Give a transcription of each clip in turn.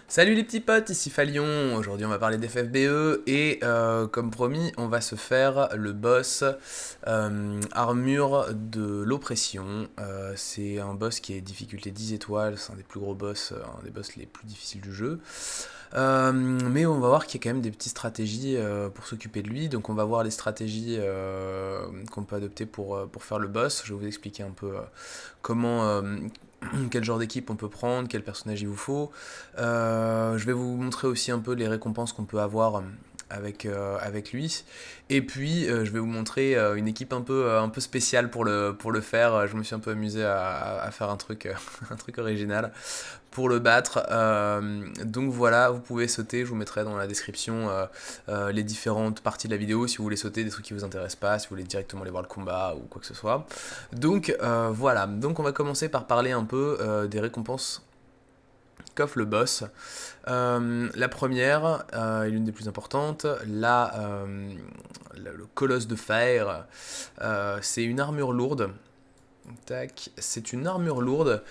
Salut les petits potes, ici Falion. Aujourd'hui on va parler d'FFBE et comme promis on va se faire le boss armure de l'oppression. C'est un boss qui est difficulté 10 étoiles, c'est un des plus gros boss, un des boss les plus difficiles du jeu. Mais on va voir qu'il y a quand même des petites stratégies pour s'occuper de lui. Donc on va voir les stratégies qu'on peut adopter pour faire le boss. Je vais vous expliquer un peu comment, quel genre d'équipe on peut prendre, quel personnage il vous faut. Je vais vous montrer aussi un peu les récompenses qu'on peut avoir avec lui. Et puis je vais vous montrer une équipe un peu spéciale pour le faire. Je me suis un peu amusé à faire un truc, un truc original pour le battre. Donc voilà, vous pouvez sauter, je vous mettrai dans la description les différentes parties de la vidéo si vous voulez sauter des trucs qui vous intéressent pas, si vous voulez directement aller voir le combat ou quoi que ce soit. Donc voilà, donc on va commencer par parler un peu des récompenses qu'offre le boss. La première, et l'une des plus importantes, le colosse de fer, c'est une armure lourde. Tac, c'est une armure lourde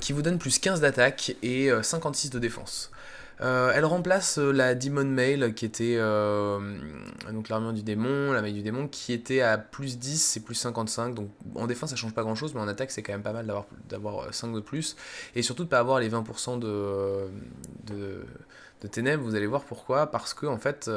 qui vous donne plus 15 d'attaque et 56 de défense. Elle remplace la Demon Mail qui était donc l'armure du démon, la maille du démon qui était à plus 10 et plus 55. Donc en défense ça change pas grand chose, mais en attaque c'est quand même pas mal d'avoir 5 de plus. Et surtout de pas avoir les 20% de, de ténèbres. Vous allez voir pourquoi. Parce que en fait.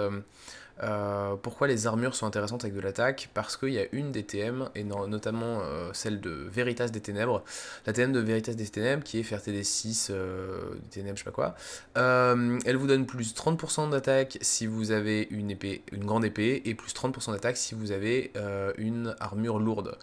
Pourquoi les armures sont intéressantes avec de l'attaque? Parce qu'il y a une des TM, et notamment celle de Veritas des Ténèbres, la TM de Veritas des Ténèbres qui est FRTD 6 des Ténèbres, je sais pas quoi. Elle vous donne plus 30% d'attaque si vous avez une épée, une grande épée, et plus 30% d'attaque si vous avez une armure lourde.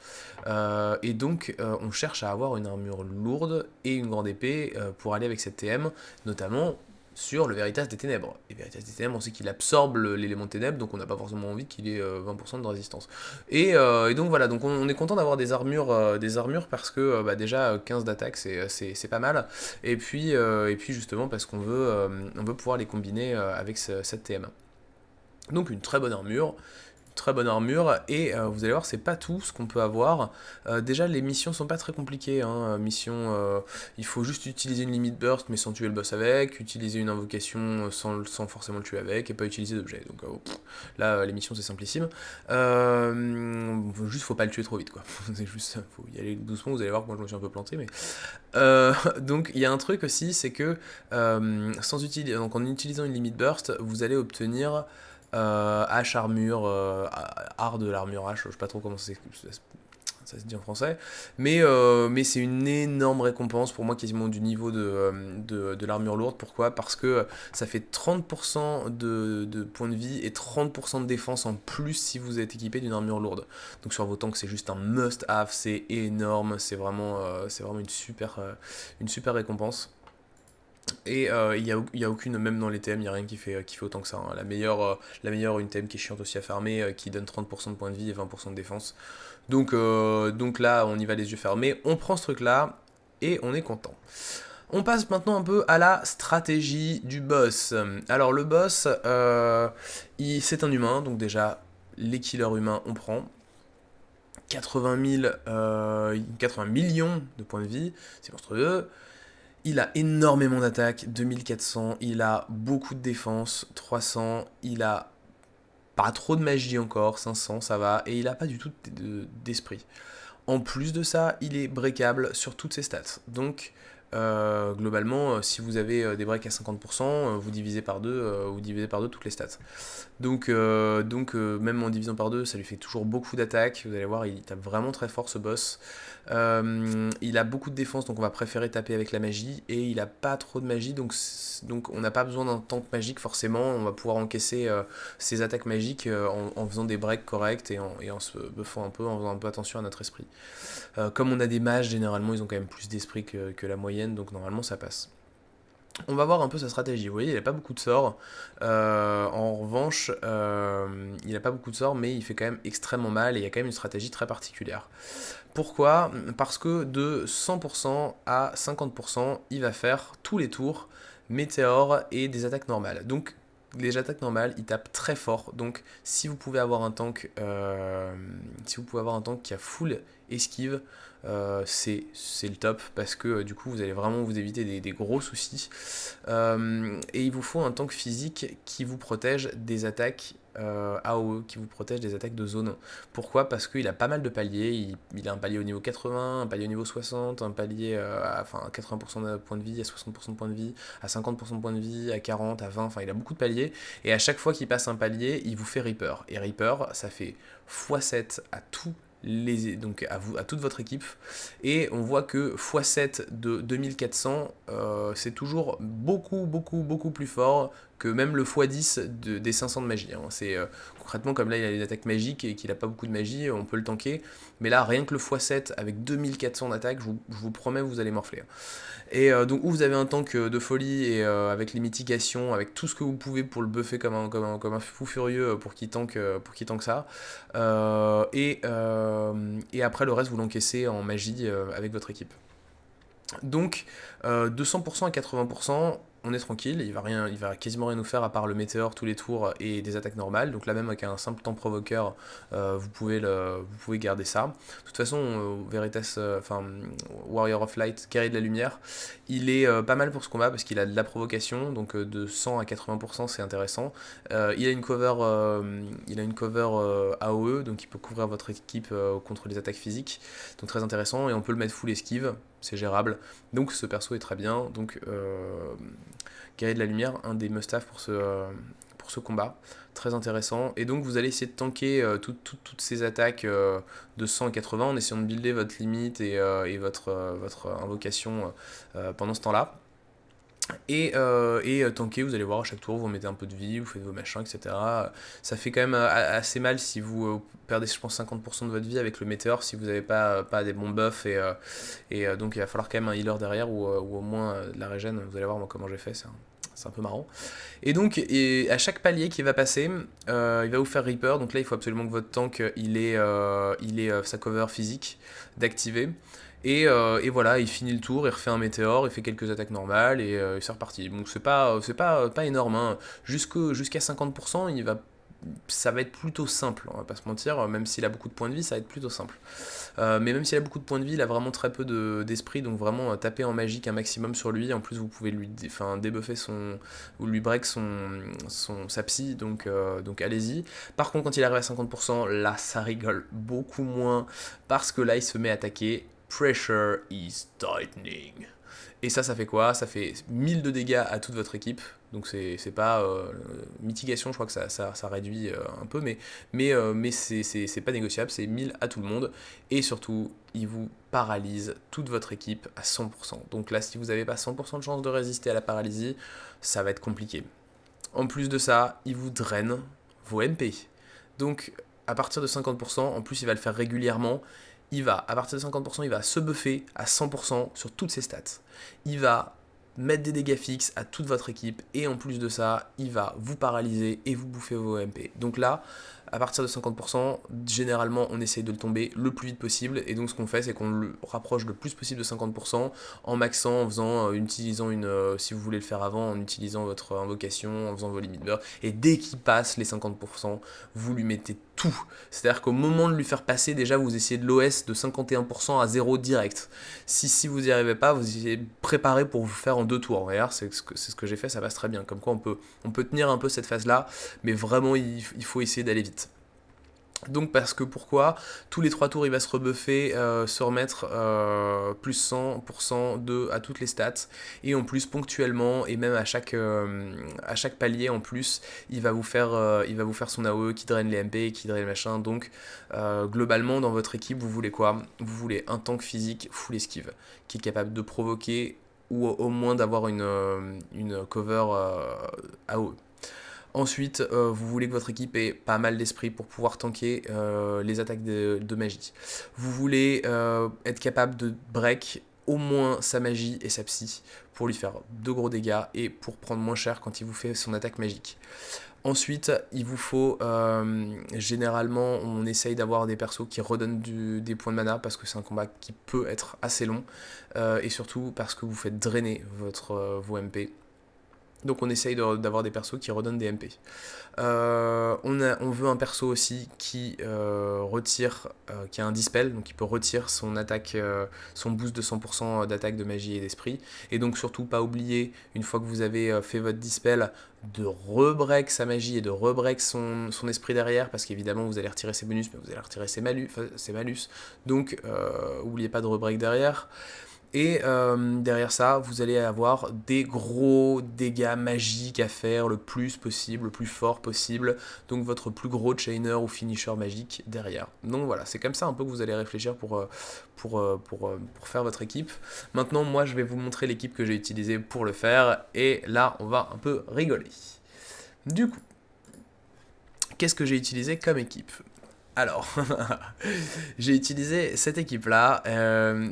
Et donc on cherche à avoir une armure lourde et une grande épée pour aller avec cette TM, notamment sur le Veritas des Ténèbres. Et Veritas des Ténèbres, on sait qu'il absorbe l'élément ténèbres, donc on n'a pas forcément envie qu'il ait 20% de résistance. Et donc voilà, donc on est content d'avoir des armures parce que bah, déjà 15 d'attaque c'est pas mal. Et puis justement parce on veut pouvoir les combiner avec cette TM. Donc une très bonne armure et vous allez voir c'est pas tout ce qu'on peut avoir. Déjà les missions sont pas très compliquées, hein. Il faut juste utiliser une limit burst mais sans tuer le boss avec, utiliser une invocation sans forcément le tuer avec et pas utiliser d'objet. Donc là les missions c'est simplissime. Juste faut pas le tuer trop vite quoi. C'est juste faut y aller doucement, vous allez voir que moi je me suis un peu planté mais donc il y a un truc aussi, c'est que donc en utilisant une limit burst, vous allez obtenir H armure, art de l'armure H, je sais pas trop comment ça se dit en français, mais c'est une énorme récompense pour moi quasiment du niveau de l'armure lourde. Pourquoi? Parce que ça fait 30% de points de vie et 30% de défense en plus si vous êtes équipé d'une armure lourde. Donc sur vos tanks c'est juste un must have, c'est énorme, c'est vraiment une super récompense. Et il y a aucune, même dans les TM, il n'y a rien qui fait autant que ça, hein. La meilleure, une TM qui est chiante aussi à farmer, qui donne 30% de points de vie et 20% de défense. Donc là, on y va les yeux fermés. On prend ce truc-là et on est content. On passe maintenant un peu à la stratégie du boss. Alors le boss, c'est un humain, donc déjà, les killers humains, on prend. 80 millions de points de vie, c'est monstrueux. Il a énormément d'attaque, 2400, il a beaucoup de défense, 300, il a pas trop de magie encore, 500 ça va, et il a pas du tout d'esprit. En plus de ça, il est breakable sur toutes ses stats. Donc globalement, si vous avez des breaks à 50%, vous divisez par deux toutes les stats. Même en divisant par deux, ça lui fait toujours beaucoup d'attaques. Vous allez voir, il tape vraiment très fort ce boss. Il a beaucoup de défense, donc on va préférer taper avec la magie. Et il a pas trop de magie, donc on n'a pas besoin d'un tank magique forcément. On va pouvoir encaisser ses attaques magiques en faisant des breaks corrects et en se buffant un peu, en faisant un peu attention à notre esprit. Comme on a des mages, généralement ils ont quand même plus d'esprit que la moyenne, donc normalement ça passe. On va voir un peu sa stratégie. Vous voyez, il n'a pas beaucoup de sorts. En revanche, il n'a pas beaucoup de sorts, mais il fait quand même extrêmement mal et il y a quand même une stratégie très particulière. Pourquoi? Parce que de 100% à 50%, il va faire tous les tours météores et des attaques normales. Donc les attaques normales, ils tapent très fort. Donc si vous pouvez avoir un tank, qui a full esquive, c'est le top parce que du coup vous allez vraiment vous éviter des gros soucis. Et il vous faut un tank physique qui vous protège des attaques AOE, qui vous protège des attaques de zone. Pourquoi? Parce qu'il a pas mal de paliers. Il a un palier au niveau 80, un palier au niveau 60, un palier à 80% de points de vie, à 60% de points de vie, à 50% de points de vie, à 40, à 20, enfin il a beaucoup de paliers. Et à chaque fois qu'il passe un palier, il vous fait Reaper. Et Reaper, ça fait x7 à tout donc à toute votre équipe, et on voit que x7 de 2400, c'est toujours beaucoup plus fort que même le x10 des 500 de magie, hein. C'est concrètement, comme là il a une attaque magique et qu'il a pas beaucoup de magie, on peut le tanker, mais là rien que le x7 avec 2400 d'attaque, je vous promets, vous allez morfler. Et donc où vous avez un tank de folie et avec les mitigations, avec tout ce que vous pouvez pour le buffer comme un fou furieux pour qu'il tank ça. Et après le reste vous l'encaissez en magie avec votre équipe. Donc de 100% à 80%, on est tranquille, il va quasiment rien nous faire à part le météore tous les tours et des attaques normales. Donc là même avec un simple temps provoqueur, vous pouvez garder ça. De toute façon, Warrior of Light, guerrier de la lumière, il est pas mal pour ce combat parce qu'il a de la provocation, donc de 100 à 80% c'est intéressant. Il a une cover AOE, donc il peut couvrir votre équipe contre les attaques physiques, donc très intéressant, et on peut le mettre full esquive, c'est gérable. Donc ce perso est très bien. Donc Guerrier de la Lumière, un des must-have pour ce combat. Très intéressant. Et donc vous allez essayer de tanker toutes ces attaques de 100 à 80 en essayant de builder votre limite et votre invocation pendant ce temps-là. Et tanker, vous allez voir à chaque tour, vous remettez un peu de vie, vous faites vos machins, etc. Ça fait quand même assez mal si vous perdez, je pense, 50% de votre vie avec le météore, si vous n'avez pas des bons buffs. Et donc il va falloir quand même un healer derrière ou au moins de la régène. Vous allez voir moi comment j'ai fait, c'est un peu marrant. Et donc à chaque palier qui va passer, il va vous faire Reaper. Donc là il faut absolument que votre tank il ait sa cover physique d'activer. Et voilà, il finit le tour, il refait un météore, il fait quelques attaques normales et c'est reparti. Donc c'est pas énorme, hein. Jusqu'à 50%, ça va être plutôt simple, on va pas se mentir, même s'il a beaucoup de points de vie, ça va être plutôt simple. Mais même s'il a beaucoup de points de vie, il a vraiment très peu d'esprit, donc vraiment taper en magique un maximum sur lui. En plus, vous pouvez lui débuffer ou lui break sa psy, donc allez-y. Par contre, quand il arrive à 50%, là ça rigole beaucoup moins, parce que là il se met à attaquer. Pressure is tightening. Et ça fait quoi? Ça fait 1000 de dégâts à toute votre équipe. Donc c'est pas mitigation, je crois que ça réduit un peu, mais c'est pas négociable, c'est 1000 à tout le monde. Et surtout, il vous paralyse toute votre équipe à 100%. Donc là, si vous n'avez pas 100% de chance de résister à la paralysie, ça va être compliqué. En plus de ça, il vous draine vos MP. Donc à partir de 50%, en plus il va le faire régulièrement, à partir de 50%, il va se buffer à 100% sur toutes ses stats. Il va mettre des dégâts fixes à toute votre équipe, et en plus de ça, il va vous paralyser et vous bouffer vos MP. Donc là, à partir de 50%, généralement, on essaye de le tomber le plus vite possible, et donc ce qu'on fait, c'est qu'on le rapproche le plus possible de 50%, en maxant, en utilisant si vous voulez le faire avant, en utilisant votre invocation, en faisant vos limit burst, et dès qu'il passe les 50%, vous lui mettez tout. C'est-à-dire qu'au moment de lui faire passer, déjà, vous essayez de l'OS de 51% à 0 direct. Si vous n'y arrivez pas, vous essayez de préparer pour vous faire en 2 tours. D'ailleurs, c'est ce que j'ai fait, ça passe très bien. Comme quoi, on peut tenir un peu cette phase-là, mais vraiment, il faut essayer d'aller vite. Donc parce que pourquoi? Tous les 3 tours il va se rebuffer, se remettre plus 100% à toutes les stats, et en plus ponctuellement et même à chaque palier en plus il va vous faire son AOE qui draine les MP, qui draine les machins. Donc globalement dans votre équipe vous voulez quoi? Vous voulez un tank physique full esquive qui est capable de provoquer ou au moins d'avoir une cover AOE. Ensuite, vous voulez que votre équipe ait pas mal d'esprit pour pouvoir tanker les attaques de magie. Vous voulez être capable de break au moins sa magie et sa psy pour lui faire de gros dégâts et pour prendre moins cher quand il vous fait son attaque magique. Ensuite, il vous faut, généralement, on essaye d'avoir des persos qui redonnent des points de mana parce que c'est un combat qui peut être assez long, et surtout parce que vous faites drainer vos MP. Donc on essaye d'avoir des persos qui redonnent des MP. On veut un perso aussi qui retire, qui a un dispel, donc qui peut retirer son attaque, son boost de 100% d'attaque de magie et d'esprit. Et donc surtout pas oublier, une fois que vous avez fait votre dispel, de rebreak sa magie et de rebreak son esprit derrière, parce qu'évidemment vous allez retirer ses bonus, mais vous allez retirer ses malus. Donc n'oubliez pas de rebreak derrière. Et derrière ça, vous allez avoir des gros dégâts magiques à faire le plus possible, le plus fort possible. Donc votre plus gros chainer ou finisher magique derrière. Donc voilà, c'est comme ça un peu que vous allez réfléchir pour faire votre équipe. Maintenant, moi, je vais vous montrer l'équipe que j'ai utilisée pour le faire. Et là, on va un peu rigoler. Du coup, qu'est-ce que j'ai utilisé comme équipe ? Alors, j'ai utilisé cette équipe-là.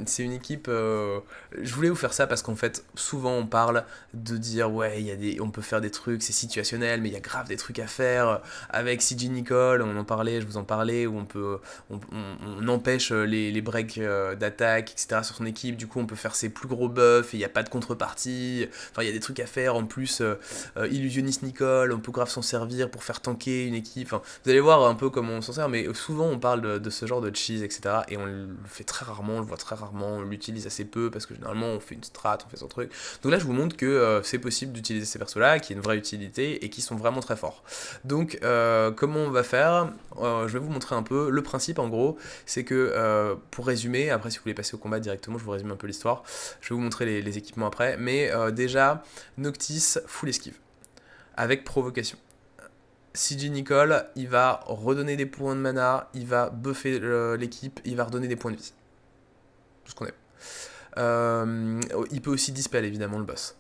C'est une équipe. Je voulais vous faire ça parce qu'en fait, souvent on parle de dire ouais, on peut faire des trucs, c'est situationnel, mais il y a grave des trucs à faire. Avec CJ Nicole, on en parlait, je vous en parlais, où on empêche les breaks d'attaque, etc. sur son équipe. Du coup, on peut faire ses plus gros buffs et il n'y a pas de contrepartie. Enfin, il y a des trucs à faire. En plus, Illusionniste Nicole, on peut grave s'en servir pour faire tanker une équipe. Enfin, vous allez voir un peu comment on s'en sert, mais souvent on parle de ce genre de cheese, etc. Et on le fait très rarement, on le voit très rarement, on l'utilise assez peu parce que généralement on fait une strat, on fait son truc. Donc là je vous montre que c'est possible d'utiliser ces persos-là, qui ont une vraie utilité et qui sont vraiment très forts. Donc comment on va faire ? Je vais vous montrer un peu. Le principe en gros, c'est que pour résumer, après si vous voulez passer au combat directement, je vous résume un peu l'histoire. Je vais vous montrer les équipements après. Mais déjà, Noctis, full esquive. Avec provocation. CJ Nicole, il va redonner des points de mana, il va buffer l'équipe, il va redonner des points de vie. Tout ce qu'on aime. Il peut aussi dispel évidemment le boss.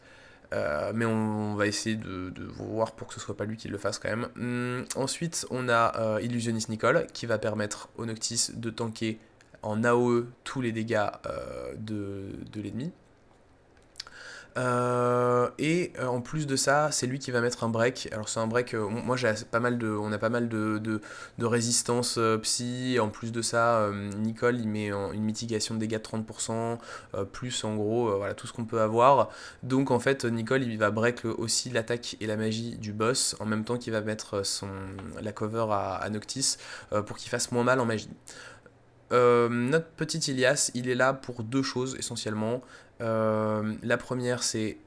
Mais on va essayer de voir pour que ce soit pas lui qui le fasse quand même. Ensuite, on a Illusionniste Nicole qui va permettre au Noctis de tanker en AOE tous les dégâts de l'ennemi. En plus de ça, c'est lui qui va mettre un break. Alors c'est un break, moi on a pas mal de résistance psy. En plus de ça, Nicole il met une mitigation de dégâts de 30%, plus en gros, voilà tout ce qu'on peut avoir. Donc en fait, Nicole il va break aussi l'attaque et la magie du boss, en même temps qu'il va mettre la cover à Noctis pour qu'il fasse moins mal en magie. Notre petit Ilias, il est là pour deux choses essentiellement. La première, c'est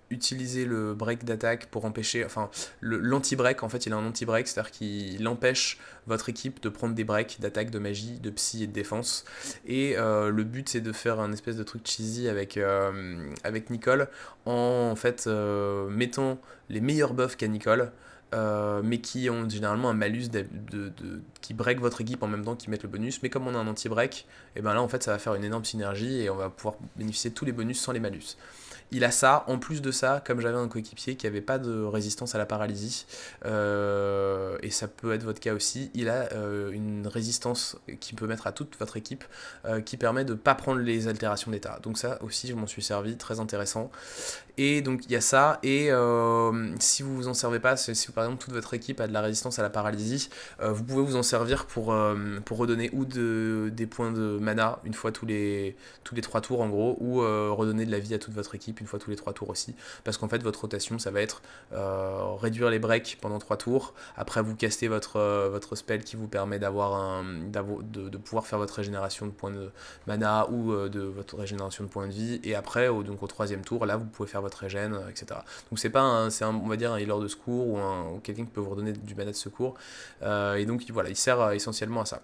utiliser le break d'attaque pour empêcher, enfin l'anti-break, en fait il a un anti-break, c'est-à-dire qu'il empêche votre équipe de prendre des breaks d'attaque, de magie, de psy et de défense. Et le but c'est de faire un espèce de truc cheesy avec Nicole en fait mettant les meilleurs buffs qu'a Nicole. Mais qui ont généralement un malus qui break votre équipe en même temps qu'ils mettent le bonus. Mais comme on a un anti-break, et ben là en fait ça va faire une énorme synergie et on va pouvoir bénéficier de tous les bonus sans les malus. Il a ça, en plus de ça, comme j'avais un coéquipier qui n'avait pas de résistance à la paralysie, et ça peut être votre cas aussi, il a une résistance qu'il peut mettre à toute votre équipe qui permet de ne pas prendre les altérations d'état. Donc ça aussi, je m'en suis servi, très intéressant. Et donc il y a ça, et si vous vous en servez pas, si par exemple toute votre équipe a de la résistance à la paralysie, vous pouvez vous en servir pour redonner ou des points de mana une fois tous les 3 tours en gros, ou redonner de la vie à toute votre équipe une fois tous les 3 tours aussi, parce qu'en fait votre rotation ça va être réduire les breaks pendant 3 tours, après vous castez votre spell qui vous permet de pouvoir faire votre régénération de points de mana ou de votre régénération de points de vie, et après donc au 3e tour là vous pouvez faire votre régène, etc. Donc c'est pas on va dire un healer de secours ou quelqu'un qui peut vous redonner du mana de secours, et donc voilà, il sert essentiellement à ça.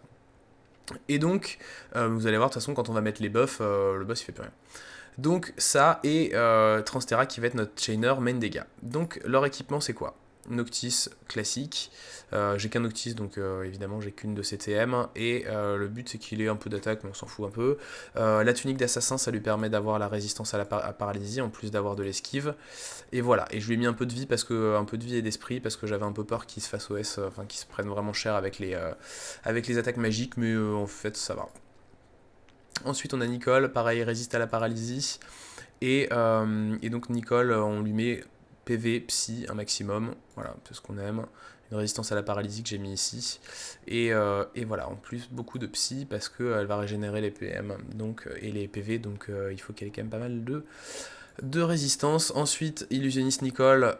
Et donc vous allez voir de toute façon quand on va mettre les buffs, le boss il fait plus rien. Donc ça et Transterra qui va être notre chainer main dégâts. Donc leur équipement c'est quoi ? Noctis classique, j'ai qu'un Noctis donc évidemment j'ai qu'une de ses TM, et le but c'est qu'il ait un peu d'attaque mais on s'en fout un peu. La tunique d'assassin ça lui permet d'avoir la résistance à la paralysie en plus d'avoir de l'esquive, et voilà. Et je lui ai mis un peu de vie un peu de vie et d'esprit parce que j'avais un peu peur qu'il se fasse OS, enfin qu'il se prenne vraiment cher avec les attaques magiques, mais en fait ça va. Ensuite on a Nicole, pareil, résiste à la paralysie, et donc Nicole on lui met PV, psy, un maximum, voilà, c'est ce qu'on aime. Une résistance à la paralysie que j'ai mis ici, et voilà, en plus beaucoup de psy parce qu'elle va régénérer les PM donc, et les PV, donc il faut qu'elle ait quand même pas mal de résistance. Ensuite, Illusionniste Nicole,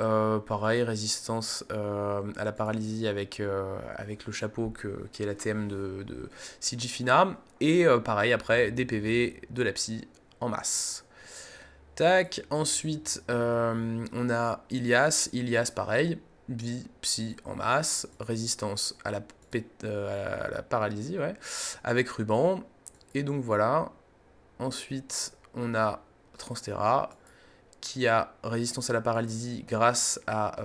pareil, résistance à la paralysie avec le chapeau qui est la TM de Sigifina. Et pareil, après, des PV, de la psy en masse. Tac, ensuite, on a Ilias, pareil, vie, psy en masse, résistance à la paralysie, ouais, avec ruban. Et donc voilà. Ensuite, on a Transtera, qui a résistance à la paralysie grâce à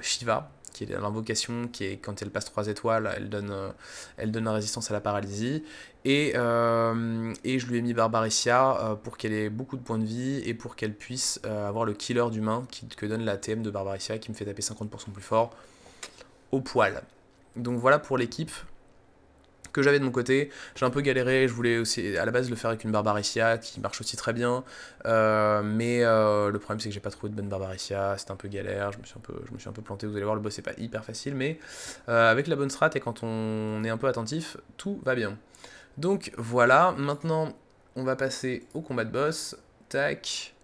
Shiva, qui est l'invocation qui est quand elle passe 3 étoiles, elle donne la résistance à la paralysie. Et je lui ai mis Barbaricia pour qu'elle ait beaucoup de points de vie et pour qu'elle puisse avoir le killer d'humain que donne la TM de Barbaricia qui me fait taper 50% plus fort au poil. Donc voilà pour l'équipe que j'avais de mon côté. J'ai un peu galéré, je voulais aussi à la base le faire avec une Barbaricia qui marche aussi très bien, mais le problème c'est que j'ai pas trouvé de bonne Barbaricia, c'était un peu galère, je me suis un peu planté, vous allez voir le boss c'est pas hyper facile, mais avec la bonne strat et quand on est un peu attentif, tout va bien. Donc voilà, maintenant on va passer au combat de boss, tac,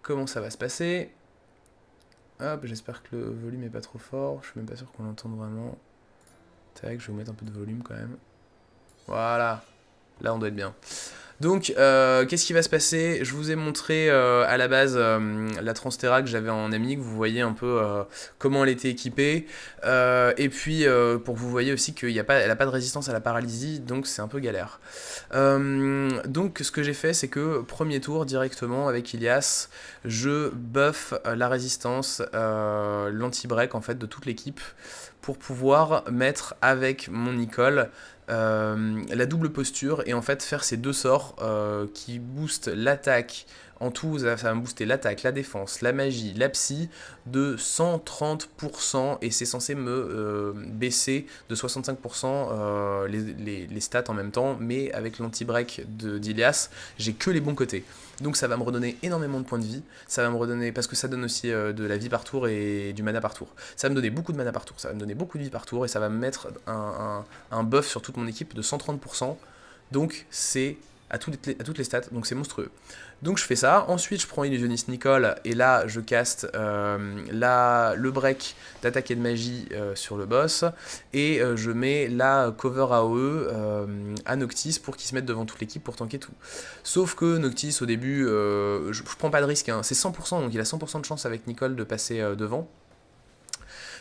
comment ça va se passer? Hop, j'espère que le volume est pas trop fort, je suis même pas sûr qu'on l'entende vraiment. Tac, je vais vous mettre un peu de volume quand même. Voilà, là on doit être bien. Donc, qu'est-ce qui va se passer? Je vous ai montré à la base la Transtera que j'avais en ami, que vous voyez un peu comment elle était équipée. Et puis, pour que vous voyez aussi qu'elle n'a pas de résistance à la paralysie, donc c'est un peu galère. Donc, ce que j'ai fait, c'est que premier tour, directement avec Ilias, je buff la résistance, l'anti-break en fait de toute l'équipe, pour pouvoir mettre avec mon Nicole la double posture et en fait faire ces deux sorts qui boostent l'attaque. En tout, ça va me booster l'attaque, la défense, la magie, la psy de 130% et c'est censé me baisser de 65% les stats en même temps, mais avec l'anti-break d'Ilias, j'ai que les bons côtés. Donc ça va me redonner énormément de points de vie, ça va me redonner, parce que ça donne aussi de la vie par tour et du mana par tour. Ça va me donner beaucoup de mana par tour, ça va me donner beaucoup de vie par tour et ça va me mettre un buff sur toute mon équipe de 130%. Donc c'est à toutes les stats, donc c'est monstrueux. Donc je fais ça, ensuite je prends Illusionniste Nicole, et là je caste le break d'attaque et de magie sur le boss, et je mets la cover AOE à Noctis pour qu'il se mette devant toute l'équipe pour tanker tout. Sauf que Noctis au début, je prends pas de risque, hein, c'est 100%, donc il a 100% de chance avec Nicole de passer devant.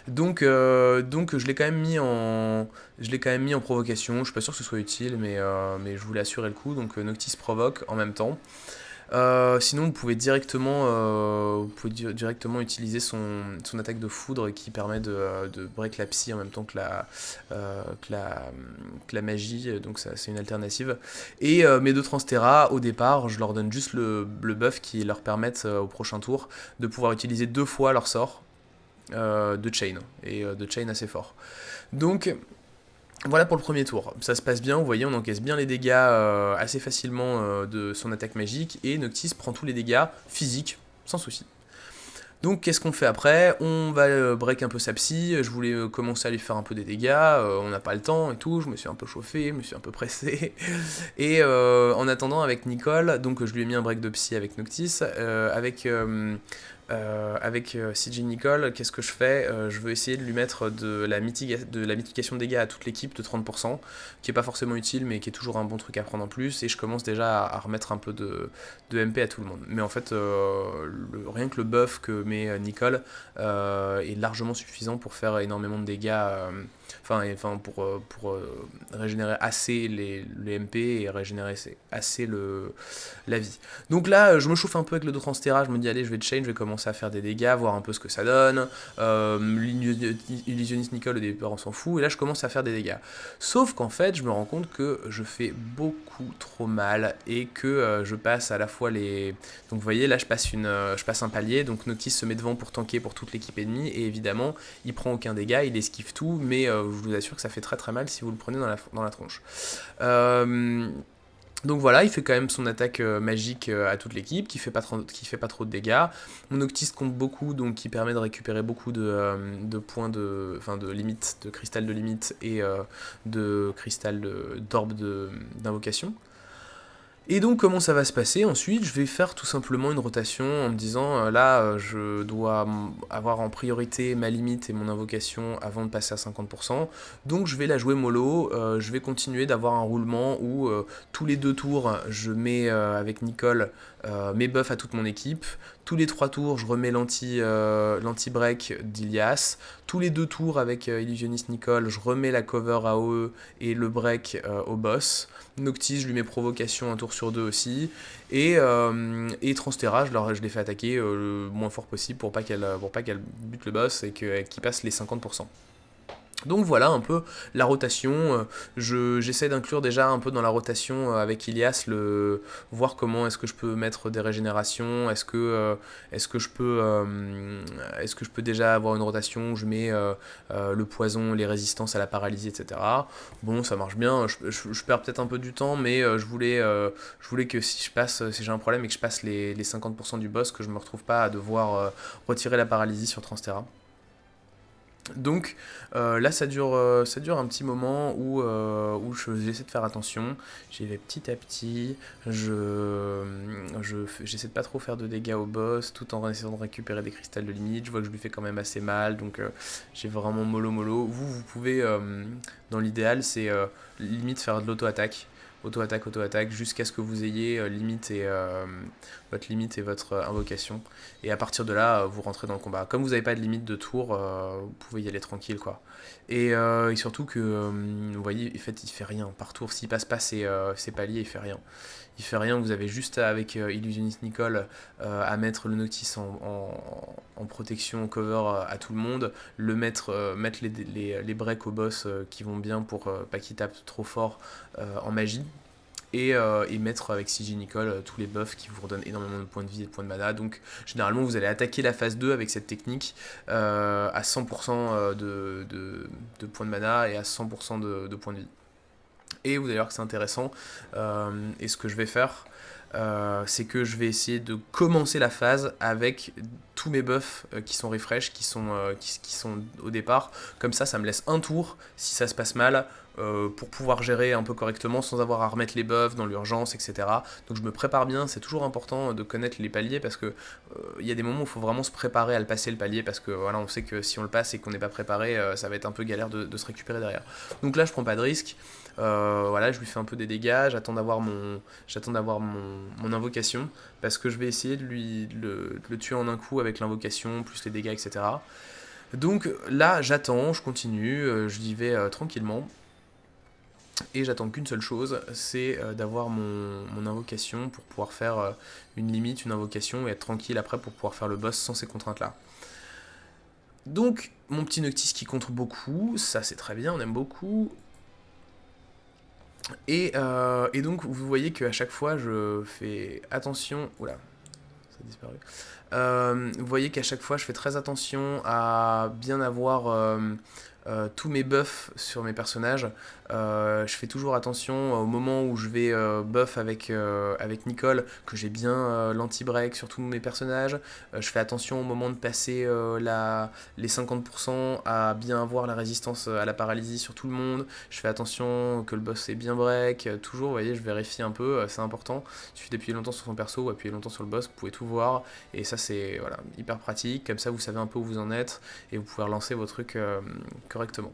Donc je l'ai quand même mis en provocation. Je suis pas sûr que ce soit utile, mais je voulais assurer le coup. Donc Noctis provoque en même temps. Sinon, vous pouvez directement utiliser son attaque de foudre qui permet de break la psy en même temps que la magie. Donc ça, c'est une alternative. Et mes deux Transtera, au départ, je leur donne juste le buff qui leur permette au prochain tour de pouvoir utiliser 2 fois leur sort. De chain, et de chain assez fort. Donc voilà pour le premier tour, ça se passe bien, vous voyez on encaisse bien les dégâts assez facilement de son attaque magique, et Noctis prend tous les dégâts physiques sans souci. Donc qu'est-ce qu'on fait après? On va break un peu sa psy, je voulais commencer à lui faire un peu des dégâts, on n'a pas le temps et tout, je me suis un peu chauffé, je me suis un peu pressé, et en attendant avec Nicole, donc je lui ai mis un break de psy avec Noctis, avec CJ Nicole, qu'est-ce que je fais? Je veux essayer de lui mettre de la mitigation de dégâts à toute l'équipe de 30%, qui est pas forcément utile, mais qui est toujours un bon truc à prendre en plus, et je commence déjà à remettre un peu de MP à tout le monde. Mais en fait, rien que le buff que met Nicole est largement suffisant pour faire énormément de dégâts, pour régénérer assez les MP et régénérer assez la vie. Donc là, je me chauffe un peu avec le Transtera, je me dis allez, je vais chain, je vais commencer à faire des dégâts, voir un peu ce que ça donne. Illusionniste Nicole au départ on s'en fout, et là je commence à faire des dégâts. Sauf qu'en fait, je me rends compte que je fais beaucoup trop mal et que je passe à la fois les... Donc vous voyez, là je passe un palier, donc Noctis se met devant pour tanker pour toute l'équipe ennemie, et évidemment, il prend aucun dégât, il esquive tout, mais je vous assure que ça fait très très mal si vous le prenez dans la tronche. Donc voilà, il fait quand même son attaque magique à toute l'équipe, qui fait pas trop de dégâts. Mon Noctis compte beaucoup, donc qui permet de récupérer beaucoup de points de limite, de cristal de limite et de cristal d'orbe d'invocation. Et donc comment ça va se passer? Ensuite, je vais faire tout simplement une rotation en me disant là, je dois avoir en priorité ma limite et mon invocation avant de passer à 50%. Donc je vais la jouer mollo, je vais continuer d'avoir un roulement où tous les 2 tours, je mets avec Nicole mes buffs à toute mon équipe. Tous les 3 tours, je remets l'anti-break d'Ilias. Tous les 2 tours avec Illusionniste Nicole, je remets la cover AOE et le break au boss. Noctis, je lui mets provocation un tour sur 2 aussi. Et Transterra, je l'ai fait attaquer le moins fort possible pour pas qu'elle bute le boss et qu'il passe les 50%. Donc voilà un peu la rotation. J'essaie d'inclure déjà un peu dans la rotation avec Ilias voir comment est-ce que je peux mettre des régénérations. Est-ce que je peux déjà avoir une rotation où je mets le poison, les résistances à la paralysie, etc. Bon, ça marche bien. Je perds peut-être un peu du temps, mais je voulais que si j'ai un problème et que je passe les 50% du boss, que je me retrouve pas à devoir retirer la paralysie sur Transterra. Donc là ça dure un petit moment où j'essaie de faire attention, j'y vais petit à petit, j'essaie de pas trop faire de dégâts au boss tout en essayant de récupérer des cristals de limite, je vois que je lui fais quand même assez mal, donc j'ai vraiment mollo. Vous pouvez, dans l'idéal, c'est limite faire de l'auto-attaque. Auto-attaque, jusqu'à ce que vous ayez votre limite et votre invocation. Et à partir de là, vous rentrez dans le combat. Comme vous n'avez pas de limite de tour, vous pouvez y aller tranquille, quoi. Et surtout que, vous voyez, en fait, il fait rien par tour. S'il passe pas ses paliers, il fait rien. Il fait rien, vous avez juste avec Illusionist Nicole à mettre le Noctis en protection, en cover à tout le monde, mettre les breaks au boss qui vont bien pour pas qu'il tape trop fort en magie, et mettre avec CJ Nicole tous les buffs qui vous redonnent énormément de points de vie et de points de mana. Donc généralement vous allez attaquer la phase 2 avec cette technique à 100% de points de mana et à 100% de points de vie. Et vous allez voir que c'est intéressant. Et ce que je vais faire, c'est que je vais essayer de commencer la phase avec tous mes buffs qui sont refresh, qui sont au départ. Comme ça me laisse un tour, si ça se passe mal, pour pouvoir gérer un peu correctement sans avoir à remettre les buffs dans l'urgence, etc. Donc je me prépare bien, c'est toujours important de connaître les paliers parce que il y a des moments où il faut vraiment se préparer à le passer le palier parce que voilà, on sait que si on le passe et qu'on n'est pas préparé, ça va être un peu galère de se récupérer derrière. Donc là je prends pas de risque. Voilà, je lui fais un peu des dégâts, j'attends d'avoir mon invocation, parce que je vais essayer de le tuer en un coup avec l'invocation, plus les dégâts, etc. Donc là, j'attends, je continue, je y vais tranquillement, et j'attends qu'une seule chose, c'est d'avoir mon invocation pour pouvoir faire une limite, une invocation, et être tranquille après pour pouvoir faire le boss sans ces contraintes-là. Donc, mon petit Noctis qui contre beaucoup, ça c'est très bien, on aime beaucoup. Et donc vous voyez qu'à chaque fois je fais attention. Oula, ça a disparu. Vous voyez qu'à chaque fois je fais très attention à bien avoir tous mes buffs sur mes personnages. Je fais toujours attention au moment où je vais buff avec Nicole, que j'ai bien l'anti-break sur tous mes personnages. Je fais attention au moment de passer les 50% à bien avoir la résistance à la paralysie sur tout le monde. Je fais attention que le boss est bien break. Toujours, vous voyez, je vérifie un peu, c'est important. Il suffit d'appuyer longtemps sur son perso ou appuyer longtemps sur le boss, vous pouvez tout voir. Et ça, c'est voilà, hyper pratique. Comme ça, vous savez un peu où vous en êtes et vous pouvez relancer vos trucs correctement.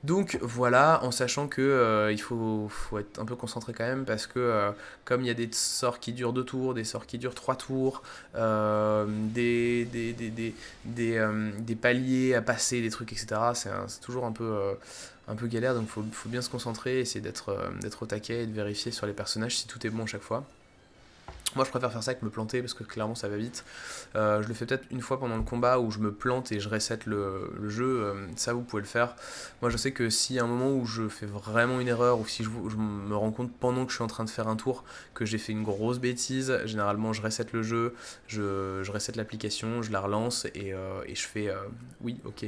Donc voilà, en sachant que il faut être un peu concentré quand même parce que comme il y a des sorts qui durent 2 tours, des sorts qui durent 3 tours, des paliers à passer, des trucs, etc. C'est toujours un peu galère, donc faut bien se concentrer, essayer d'être au taquet et de vérifier sur les personnages si tout est bon chaque fois. Moi je préfère faire ça que me planter parce que clairement ça va vite. Je le fais peut-être une fois pendant le combat où je me plante et je reset le jeu. Ça vous pouvez le faire. Moi je sais que s'il y a un moment où je fais vraiment une erreur ou si je me rends compte pendant que je suis en train de faire un tour que j'ai fait une grosse bêtise, généralement je reset le jeu, je reset l'application, je la relance et je fais oui ok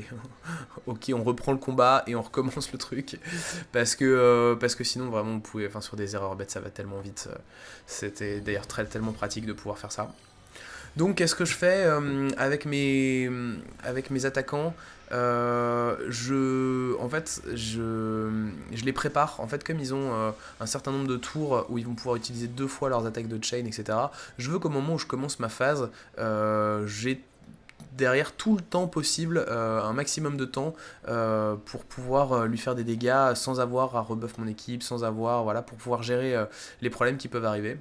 ok on reprend le combat et on recommence le truc parce que sinon vraiment vous pouvez, enfin sur des erreurs bêtes ça va tellement vite. C'était d'ailleurs tellement pratique de pouvoir faire ça. Donc qu'est-ce que je fais avec mes attaquants? En fait, je les prépare. En fait, comme ils ont un certain nombre de tours où ils vont pouvoir utiliser deux fois leurs attaques de chain, etc. Je veux qu'au moment où je commence ma phase, j'ai derrière tout le temps possible, un maximum de temps pour pouvoir lui faire des dégâts sans avoir à rebuff mon équipe, sans avoir, voilà, pour pouvoir gérer les problèmes qui peuvent arriver.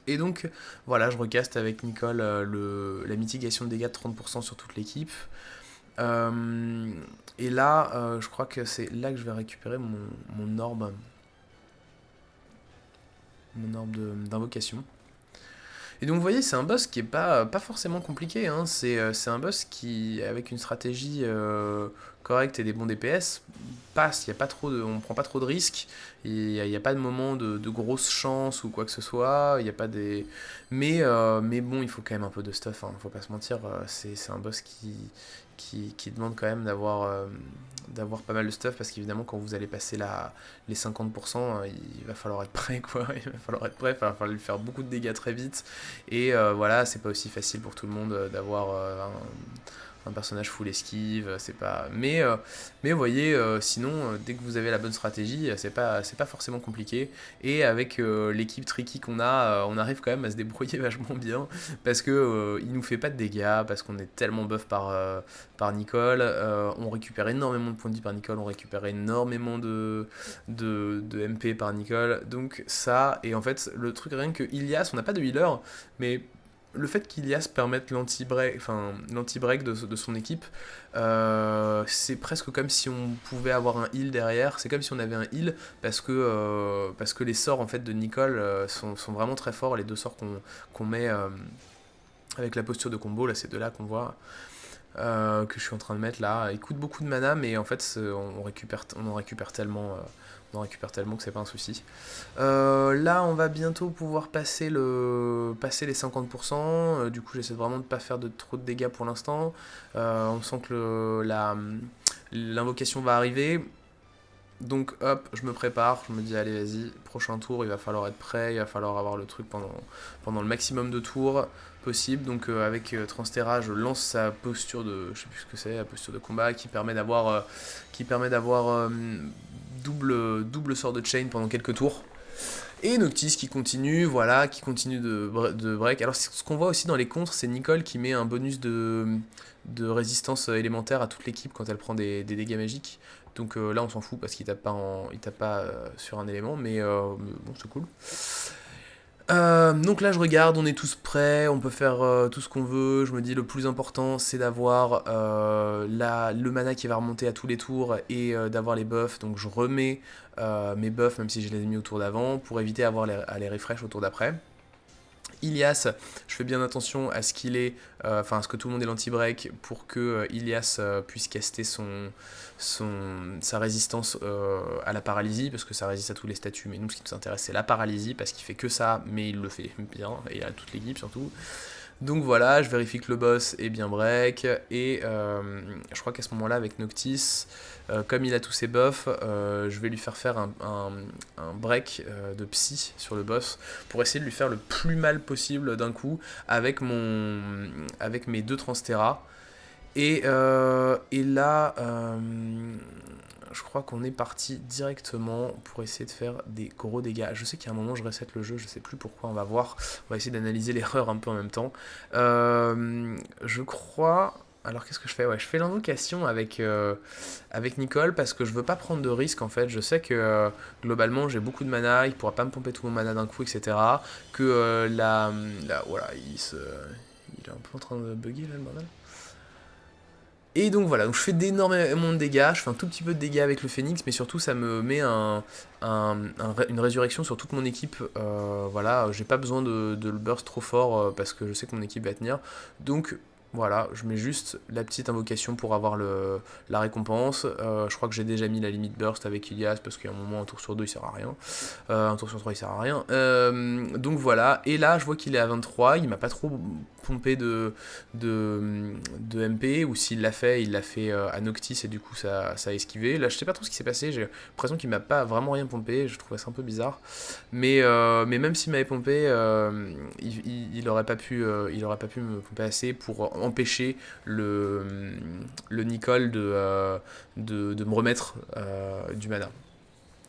Et donc, voilà, je recaste avec Nicole la mitigation de dégâts de 30% sur toute l'équipe. Euh, et là, je crois que c'est là que je vais récupérer mon orbe d'invocation. Et donc vous voyez, c'est un boss qui est pas forcément compliqué, hein. C'est un boss qui, avec une stratégie correcte et des bons DPS, passe, y a pas trop on prend pas trop de risques, il y a pas de moment de grosse chance ou quoi que ce soit, il y a pas des... mais bon, il faut quand même un peu de stuff, hein, faut pas se mentir, c'est un boss qui demande quand même d'avoir pas mal de stuff, parce qu'évidemment quand vous allez passer les 50%, il va falloir être prêt, quoi, il va falloir être prêt, il va falloir lui faire beaucoup de dégâts très vite, et voilà, c'est pas aussi facile pour tout le monde d'avoir un personnage full esquive, c'est pas... mais vous voyez, sinon, dès que vous avez la bonne stratégie, c'est pas forcément compliqué, et avec l'équipe tricky qu'on a, on arrive quand même à se débrouiller vachement bien, parce que il nous fait pas de dégâts, parce qu'on est tellement buff par Nicole, on récupère énormément de points de vie par Nicole, on récupère énormément de MP par Nicole, donc ça, et en fait, le truc, rien que Ilias, on n'a pas de healer, mais le fait qu'Ilias permette l'anti-break de son équipe, c'est presque comme si on pouvait avoir un heal derrière. C'est comme si on avait un heal parce que les sorts en fait de Nicole sont vraiment très forts. Les deux sorts qu'on met avec la posture de combo, là c'est de là qu'on voit que je suis en train de mettre là. Il coûte beaucoup de mana, mais en fait on en récupère tellement. On en récupère tellement que c'est pas un souci. Là, on va bientôt pouvoir passer les 50%. Du coup, j'essaie vraiment de ne pas faire trop de dégâts pour l'instant. On sent que l'invocation va arriver. Donc hop, je me prépare, je me dis allez vas-y, prochain tour, il va falloir être prêt, il va falloir avoir le truc pendant le maximum de tours possible. Donc avec Transterra, je lance sa posture de, je sais plus ce que c'est, la posture de combat qui permet d'avoir double sort de chain pendant quelques tours. Et Noctis qui continue, voilà, qui continue de break. Alors ce qu'on voit aussi dans les contres, c'est Nicole qui met un bonus de résistance élémentaire à toute l'équipe quand elle prend des dégâts magiques. Donc là on s'en fout parce qu'il tape pas, il tape pas sur un élément, mais bon c'est cool. Donc là je regarde, on est tous prêts, on peut faire tout ce qu'on veut. Je me dis le plus important c'est d'avoir le mana qui va remonter à tous les tours et d'avoir les buffs. Donc je remets mes buffs même si je les ai mis au tour d'avant pour éviter à les refresh au tour d'après. Ilias, je fais bien attention à ce qu'il ait, à ce que tout le monde ait l'anti-break pour que Ilias puisse caster sa résistance à la paralysie, parce que ça résiste à tous les statuts, mais nous ce qui nous intéresse c'est la paralysie, parce qu'il fait que ça, mais il le fait bien, et à toute l'équipe surtout. Donc voilà, je vérifie que le boss est bien break, et je crois qu'à ce moment-là, avec Noctis, comme il a tous ses buffs, je vais lui faire un break de psy sur le boss, pour essayer de lui faire le plus mal possible d'un coup, avec mes deux Transterra. Et là, je crois qu'on est parti directement pour essayer de faire des gros dégâts. Je sais qu'il y a un moment je reset le jeu, je sais plus pourquoi, on va voir. On va essayer d'analyser l'erreur un peu en même temps. Je crois... Alors qu'est-ce que je fais? Ouais, je fais l'invocation avec Nicole parce que je veux pas prendre de risque en fait. Je sais que globalement j'ai beaucoup de mana, il pourra pas me pomper tout mon mana d'un coup, etc. Que voilà, il est un peu en train de bugger là le bordel. Et donc voilà, donc je fais d'énormément de dégâts, je fais un tout petit peu de dégâts avec le phénix, mais surtout ça me met une résurrection sur toute mon équipe. Voilà, j'ai pas besoin de le burst trop fort parce que je sais que mon équipe va tenir. Donc Voilà, je mets juste la petite invocation pour avoir la récompense. Je crois que j'ai déjà mis la limite burst avec Ilias parce qu'il y a un moment, un tour sur 2 il sert à rien. Un tour sur 3 il sert à rien. Donc voilà, et là je vois qu'il est à 23, il m'a pas trop pompé de MP, ou s'il l'a fait, il l'a fait à Noctis et du coup ça a esquivé. Là je sais pas trop ce qui s'est passé, j'ai l'impression qu'il m'a pas vraiment rien pompé, je trouvais ça un peu bizarre. Mais même s'il m'avait pompé, il aurait pas pu me pomper assez pour empêcher le Nicole de me remettre du mana.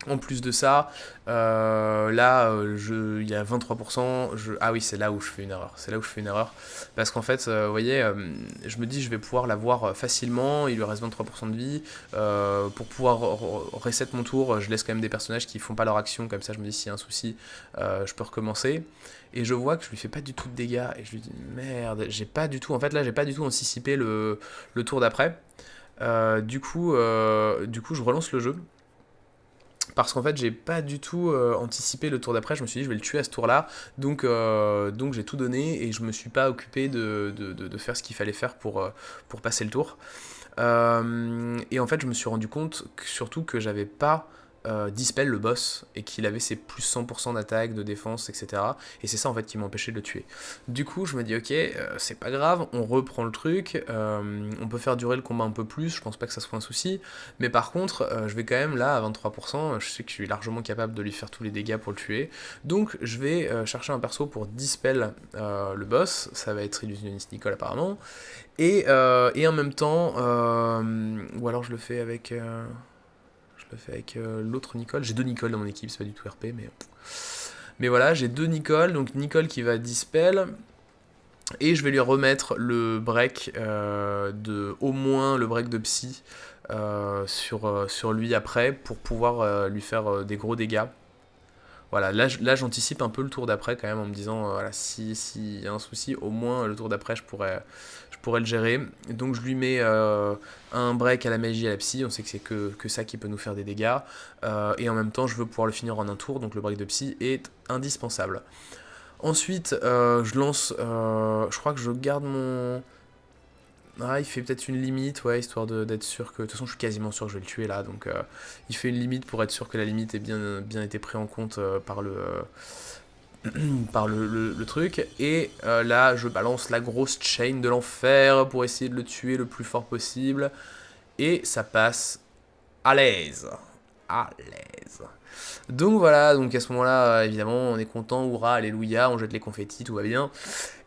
En plus de ça, là, il y a 23%. Ah oui, c'est là où je fais une erreur. C'est là où je fais une erreur. Parce qu'en fait, vous voyez, je me dis, je vais pouvoir l'avoir facilement. Il lui reste 23% de vie. Pour pouvoir reset mon tour, je laisse quand même des personnages qui font pas leur action. Comme ça, je me dis, s'il y a un souci, je peux recommencer. Et je vois que je lui fais pas du tout de dégâts. Et je lui dis, merde, j'ai pas du tout. En fait, là, j'ai pas du tout anticipé le tour d'après. Du coup, je relance le jeu. Parce qu'en fait, j'ai pas du tout anticipé le tour d'après. Je me suis dit, je vais le tuer à ce tour-là. Donc j'ai tout donné et je me suis pas occupé de faire ce qu'il fallait faire pour passer le tour. Et en fait, je me suis rendu compte surtout que j'avais pas dispel le boss et qu'il avait ses plus 100% d'attaque, de défense, etc. Et c'est ça en fait qui m'empêchait de le tuer. Du coup, je me dis ok, c'est pas grave, on reprend le truc, on peut faire durer le combat un peu plus, je pense pas que ça soit un souci. Mais par contre, je vais quand même là à 23%, je sais que je suis largement capable de lui faire tous les dégâts pour le tuer. Donc je vais chercher un perso pour dispel le boss, ça va être Illusionniste Nicole apparemment. Et en même temps, ou alors je le fais avec... l'autre Nicole. J'ai deux Nicole dans mon équipe, c'est pas du tout RP, mais voilà, j'ai deux Nicole. Donc Nicole qui va dispel. Et je vais lui remettre le break au moins le break de psy sur lui après pour pouvoir lui faire des gros dégâts. Voilà, là j'anticipe un peu le tour d'après quand même en me disant, voilà, si y a un souci, au moins le tour d'après je pourrais le gérer. Donc je lui mets un break à la magie et à la psy, on sait que c'est que ça qui peut nous faire des dégâts. Et en même temps je veux pouvoir le finir en un tour, donc le break de psy est indispensable. Ensuite je lance, je crois que je garde mon... Ah, il fait peut-être une limite, ouais, histoire d'être sûr que... De toute façon, je suis quasiment sûr que je vais le tuer là, donc il fait une limite pour être sûr que la limite ait bien été prise en compte par le truc. Et là, je balance la grosse chain de l'enfer pour essayer de le tuer le plus fort possible. Et ça passe à l'aise. À l'aise. Donc voilà, donc à ce moment-là, évidemment, on est content, hurrah, alléluia, on jette les confettis, tout va bien.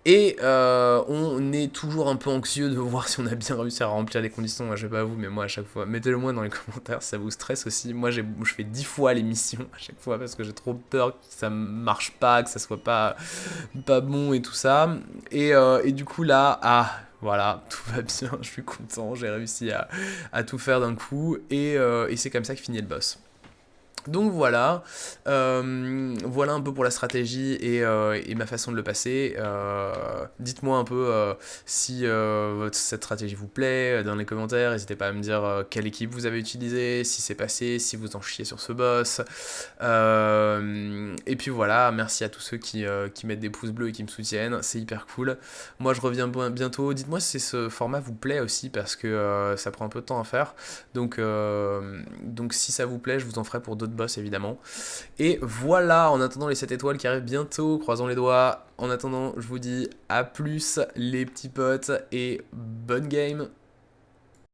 Et on est toujours un peu anxieux de voir si on a bien réussi à remplir les conditions. Moi, je sais pas vous, mais moi à chaque fois, mettez-le moi dans les commentaires si ça vous stresse aussi. Moi, je fais 10 fois les missions à chaque fois parce que j'ai trop peur que ça marche pas, que ça soit pas bon et tout ça. Et du coup là, voilà, tout va bien, je suis content, j'ai réussi à tout faire d'un coup. Et c'est comme ça que finit le boss. Donc voilà, voilà un peu pour la stratégie et ma façon de le passer. Dites-moi un peu si cette stratégie vous plaît dans les commentaires. N'hésitez pas à me dire quelle équipe vous avez utilisée, si c'est passé, si vous en chiez sur ce boss. Et puis voilà, merci à tous ceux qui mettent des pouces bleus et qui me soutiennent, c'est hyper cool. Moi je reviens bientôt. Dites-moi si ce format vous plaît aussi parce que ça prend un peu de temps à faire. Donc si ça vous plaît, je vous en ferai pour d'autres boss évidemment. Et voilà, en attendant les 7 étoiles qui arrivent bientôt, croisons les doigts. En attendant, je vous dis à plus les petits potes et bonne game.